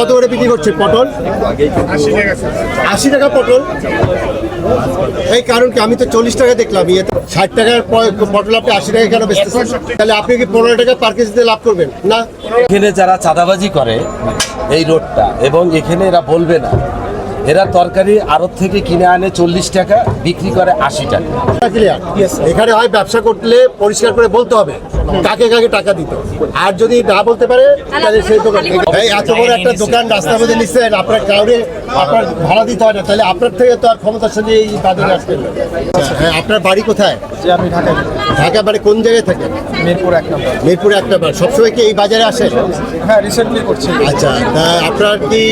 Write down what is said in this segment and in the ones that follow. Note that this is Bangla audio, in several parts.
কত করে বিক্রি করছে পটল? 80 টাকা পটল। এই কারণ কি, আমি তো 40 টাকা দেখলাম, 60 টাকার পটল আপনি 80 টাকা কেন বেচতেছেন? তাহলে আপনি কি 15 টাকা পার কেজিতে লাভ করবেন না? এখানে যারা চাঁদাবাজি করে এই রোডটা, এবং এখানে এরা বলবে না, এরা তরকারি আড়ত থেকে কিনে আনে 40 টাকা, বিক্রি করে 80 টাকা। এখানে হয় ব্যবসা করলে পরিষ্কার করে বলতে হবে কাকে কাকে টাকা দিত, আর যদি না বলতে পারে তাহলে সেই দোকান, এত বড় একটা দোকান রাস্তার মধ্যে নিচ্ছেন, আপনার কাউরে আপনার ভাড়া দিতে হয় না, তাহলে আপনার থেকে তো আর ক্ষমতার সঙ্গে এই বাজারে আসবেন না। হ্যাঁ, আপনার বাড়ি কোথায়? আমি ঢাকায়। ঢাকা বাড়ি কোন জায়গায় থাকে? মিরপুর 1 নম্বর। মিরপুর 1 নম্বর। সবসময় কি এই বাজারে আসেন? হ্যাঁ, রিসেন্টলি করছি। আচ্ছা, তা আপনার কি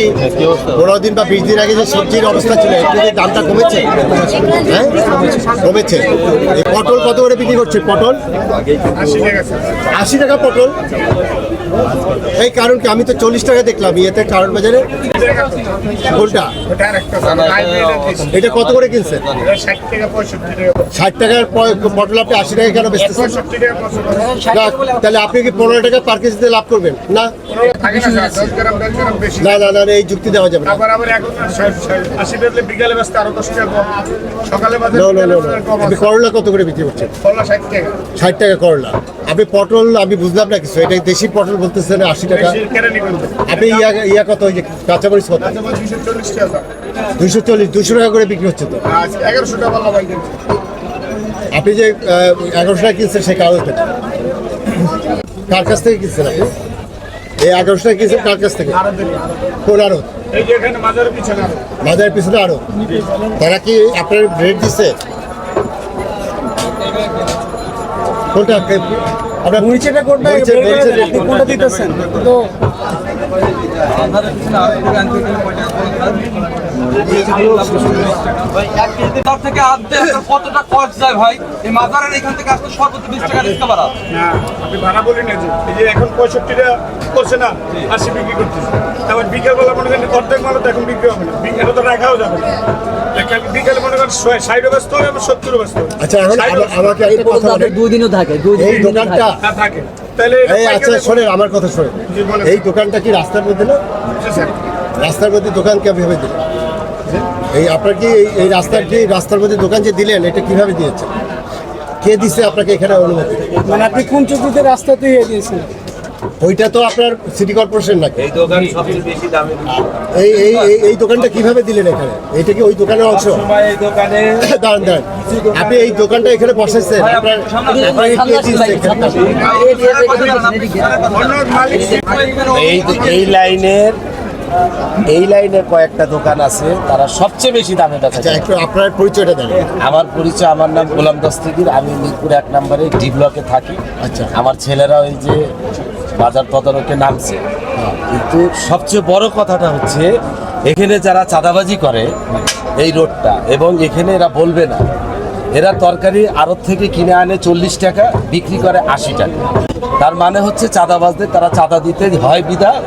15 দিন বা 20 দিন আগে যে সবজির অবস্থা ছিল, একটু কি দামটা কমেছে? হ্যাঁ, কমেছে। এই পটল কত করে বিক্রি করছে পটল? 80 টাকা পটল। এই কারণ কি, আমি তো 40 টাকা দেখলাম ইয়েতে কারণ বাজারে। কোনটা? এটা কত করে কিনছেন? 60 টাকার পটল আপনি 80 টাকা কেন বেচতেছেন? তাহলে আপনি কি 15 টাকা পার কেজিতে লাভ করবেন না? না না না, এই যুক্তি দেওয়া যাবে না। আপনি করলা কত করে বিক্রি করছেন? 60 টাকা করলা। আপনি পটল আমি বুঝলাম না কিছু, এটা দেশি পটল বলতেছেন 80 টাকা। আপনি ইয়া কত, ওই যে কাঁচামরিচ কত? 240, 200 টাকা করে বিক্রি হচ্ছে তো। 1100 টাকা বলা ভাই। আপনি যে 1100 টাকা কিনছেন সেই কাগজ কার কাছ থেকে কিনছেন আপনি? এই 1100 টাকা কিনছেন কার কাছ থেকে? কোন আড়ত? মাজারের পিছনে আড়ত। তারা কি আপনার রেট দিচ্ছে? কোনটা আপনার মরিচেটা কোনটা কোনটা দিতেছেন? তো থেকে আনতে কতটা খরচ যায় ভাই? এই মাজারের এখান থেকে আসলে সর্বোচ্চ 20 টাকা রিস্কা ভাড়া। না, আপনি ভাড়া বলেন না, এই যে এখন 65 টাকা করছে না, 80 বিক্রি করতেছে। তারপর বিকেলবেলা মনে করেন অর্ধেক মাল তো এখন বিক্রি হবে না, এটা তো রাখাও যাবে না। বিকেলে মনে করেন 60 ব্যস্ত হবে, 70 ব্যস্ত হবে। আচ্ছা, এখন আমাকে একটা কথা বলেন, 2 দিনও থাকে, এই দোকানটা থাকে তাহলে আচ্ছা শোনেন আমার কথা শোনেন, এই দোকানটা কি রাস্তার মধ্যে না? রাস্তার মধ্যে দোকান কিভাবে দিলেন? এই আপনার কি এই রাস্তার মধ্যে দোকান যে দিলেন, এটা কিভাবে দিয়েছেন? কে দিছে আপনাকে এখানে অনুমতি? মানে আপনি কোন চুক্তিতে রাস্তা দিয়ে দিয়েছেন? ওইটা তো আপনার সিটি কর্পোরেশন নাকি? এই দোকান সবচেয়ে বেশি দামে এই দোকানটা কিভাবে দিলেন এখানে? এটা কি ওই দোকানের অংশ? এই দোকানে দাঁড়ান, আপনি এই দোকানটা এখানে বসাইছেন, এই লাইনের কয়েকটা দোকান আছে, তারা সবচেয়ে বেশি দামে বেচে। একটু আপনার পরিচয়টা দেন। আমার পরিচয়, আমার নাম গোলাম দস্তগীর, আমি মিরপুর 1 নম্বরে ডি ব্লকে থাকি। আচ্ছা, আমার ছেলেরা ওই যে বাজার তদারকে নামছে, কিন্তু সবচেয়ে বড় কথাটা হচ্ছে এখানে যারা চাঁদাবাজি করে এই রোডটা, এবং এখানে এরা বলবে না, এরা তরকারি আড়ত থেকে কিনে আনে 40 টাকা, বিক্রি করে 80 টাকা। তার মানে হচ্ছে চাঁদাবাজদের তারা চাঁদা দিতে হয় বিধায়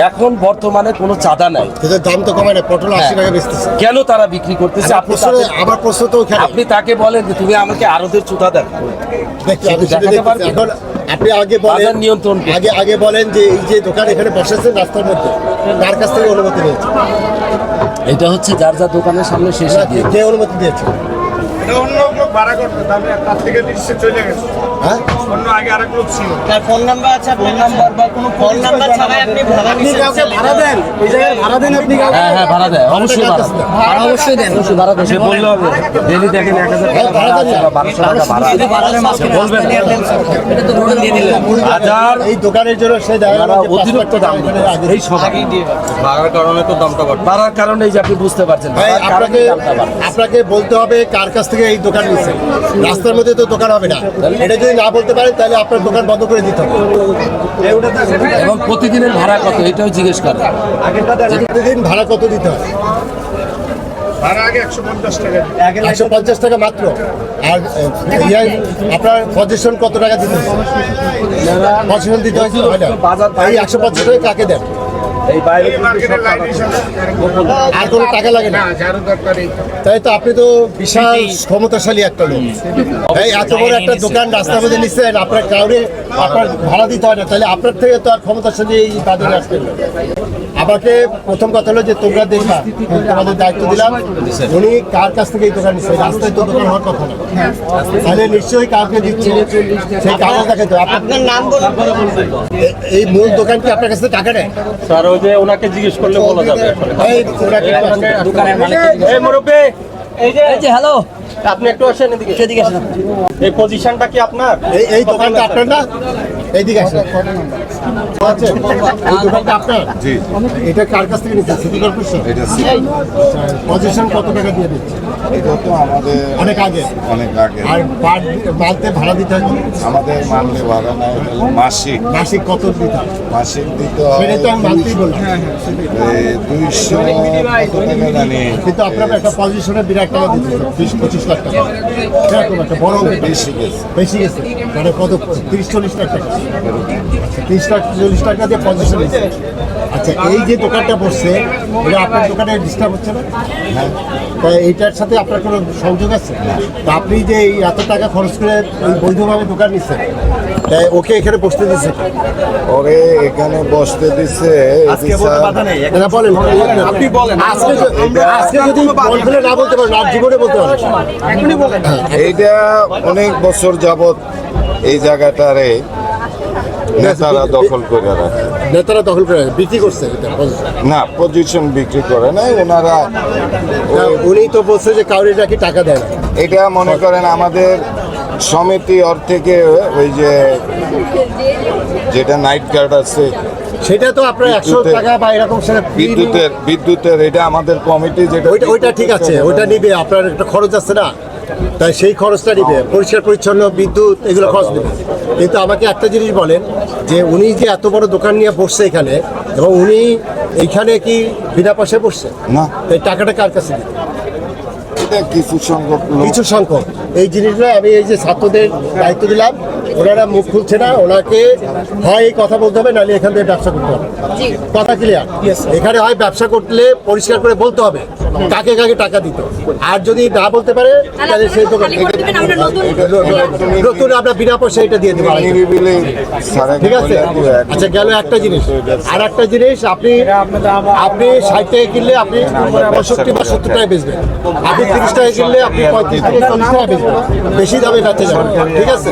এখন বর্তমানে কোনো চাঁদা নাই, দাম তো কমায় না, পটল 80 টাকা বেচতেছে, কেন তারা বিক্রি করতেছে? আমার প্রশ্ন তো আপনি তাকে বলেন যে তুমি আমাকে আড়তের চুতা দেখাও। এখন আপনি আগে বলেন যে এই যে দোকান এখানে বসেছেন রাস্তার মধ্যে, কার কাছ থেকে অনুমতি নিয়েছে? এটা হচ্ছে যার যার দোকানের সামনে শেষ। কে অনুমতি দিয়েছে? অন্য লোক ভাড়া করতো, তার থেকে নিশ্চয় চলে গেছে। হ্যাঁ, অন্য আগে আরেক লোক ছিল। তার ফোন নাম্বার আছে, ফোন নাম্বার বা কোনো ফোন নাম্বার ছাড়াই আপনি ভাড়া নিতে ভাড়া দেন, এই জায়গায় ভাড়া দেন আপনি? হ্যাঁ, ভাড়া দেয়, অবশ্যই ভাড়া দেয়, অবশ্যই দেন, ভাড়া দেয়। সে বললে হবে ডেলি দেখেন 1000 টাকা ভাড়া আছে বা 1200 টাকা ভাড়া আছে, বলবেন এটা তো রোড দিয়ে দিলেন। হাজার এই দোকানের জন্য সে অতিরিক্ত দাম এই সব বাড়ার কারণে তো দামটা বাড়ার কারণে এই যে আপনি বুঝতে পারছেন। আপনাকে বলতে হবে কার কাছ থেকে এই দোকান নিচ্ছে। রাস্তার মধ্যে তো দোকান হবে না, এটা যদি না বলতে পারেন তাহলে আপনার দোকান বন্ধ করে দিতে হবে। এবং প্রতিদিনের ভাড়া কত এটাও জিজ্ঞেস করেন। প্রতিদিন ভাড়া কত দিতে হবে? ভাড়া আগে 150 টাকা। 150 টাকা মাত্র। আর আপনার পজিশন কত টাকা দিতে হবে? পজিশন দিতে হয় না, এই 150 টাকা কাকে দেন? এই বাইরে এই মার্কেটের লাইটের সাথে আর কোনো টাকা লাগে না তাই তো আপনি তো বিশাল ক্ষমতাশালী একটা লোক এই এত বড় একটা দোকান রাস্তার মধ্যে নিচ্ছেন আপনার কাউরে আপনার ভাড়া দিতে হয় না তাহলে আপনার থেকে তো আর ক্ষমতাশালী এই বাজারে আসবেন না। আমাকে প্রথম কথা হলো যে তোমরা দেখবা তোমাদের দায়িত্ব দিলাম উনি কার কাছ থেকে এই দোকান নিচ্ছে রাস্তায় তো দোকান হওয়ার কথা না তাহলে নিশ্চয়ই কাউকে দিচ্ছে সেই কাগজ দেখে তো আপনার নাম বলুন। এই মূল দোকান কি আপনার কাছ থেকে টাকা নেয় স্যার ওই যে ওনাকে জিজ্ঞেস করলে বলা যাবে এই ওনাকে দোকানের মালিক এই মুরব্বী এই যে হ্যালো আপনি একটু আসেন এদিকে সেদিকে আসেন এই পজিশনটা কি আপনার এই দোকানটা আপনার না এইদিকে আসেন আচ্ছা, এই দোকানটা আপনার জি এটা কার কাছ থেকে নিচ্ছে সিটি কর্পোরেশন এটা পজিশন কত টাকা দিয়ে দিচ্ছে এটা তো আমাদের অনেক আগে অনেক আগে আর পার মান্থে ভাড়া দিতে হয় কত? আমাদের মানলে ভাড়া নাই মাসিক মাসিক কত দিতে হয় মাসিক দিতে সেটাই তো আমি মান্থলি বললাম 200 কত টাকা জানি কিন্তু আপনার একটা পজিশনে বিরাট টাকা দিচ্ছে 20-25 লাখ টাকা এরকম একটা বড় অঙ্কের টাকা। বেশি গেছে বেশি গেছে মানে কত 30-40 লাখ টাকা 30-40 টাকা দিয়ে পজিশন দিচ্ছে আচ্ছা এই যে দোকানটা বসছে এটা আপনার দোকানে ডিস্টার্ব হচ্ছে না হ্যাঁ তা এইটার সাথে আপনার কোনো সংযোগ আছে তা আপনি যে এই এত টাকা খরচ করে এই বৈধভাবে দোকান নিচ্ছেন তাই ওকে এখানে বসতে দিচ্ছে ওরে এখানে বসতে দিছে না বলেন আপনি বলেন আজকে যদি মন খুলে না বলতে পারেন আর জীবনে বলতে পারেন এখনই বলেন এইটা অনেক বছর যাবত এই জায়গাটারে নেতারা দখল করে রাখে নেতারা দখল করে বিক্রি করছে এটা position। না পজিশন বিক্রি করে নাই ওনারা তা উনি তো বলছে যে কাউরে নাকি টাকা দেয় না এটা মনে করেন আমাদের সমিতি ওর থেকে ওই যে যেটা নাইট গার্ড আছে সেটা তো আপনার 100 বিদ্যুতের- টাকা বা এরকম সেটা free বিদ্যুতের এটা আমাদের কমিটি যেটা ওইটা ঠিক আছে ওইটা নিবে আপনার একটা খরচ আছে না তাই সেই খরচটা নিবে পরিষ্কার পরিচ্ছন্ন বিদ্যুৎ এগুলো খরচ নেবে কিন্তু আমাকে একটা জিনিস বলেন যে উনি যে এত বড় দোকান নিয়ে বসছে এখানে এবং উনি এইখানে কি বিনা পয়সায় বসছে না তাই টাকাটা কার কাছে দিবে এটা কিছু সংখ্যক লোক কিছু সংখ্যক এই জিনিসগুলো আমি এই যে ছাত্রদের দায়িত্ব দিলাম ওনারা মুখ খুলছে না ওনাকে হয় এই কথা বলতে হবে নাহলে এখান থেকে ব্যবসা করতে হবে কথা ক্লিয়ার এখানে হয় ব্যবসা করলে পরিষ্কার করে বলতে হবে কাকে কাকে টাকা দিত আর যদি না বলতে পারে তাহলে সেই দোকান নতুন আমরা বিনা পয়সা এটা দিয়ে দেবো নিরিবিলি সারা ঠিক আছে আচ্ছা গেল একটা জিনিস আর একটা জিনিস আপনি 60 টাকা কিনলে আপনি 65 বা 70 টাকায় বেচবেন আপনি 30 টাকা কিনলে আপনি 35 থেকে 40 টাকা বেচবেন বেশি দামে বেচতে যাবেন ঠিক আছে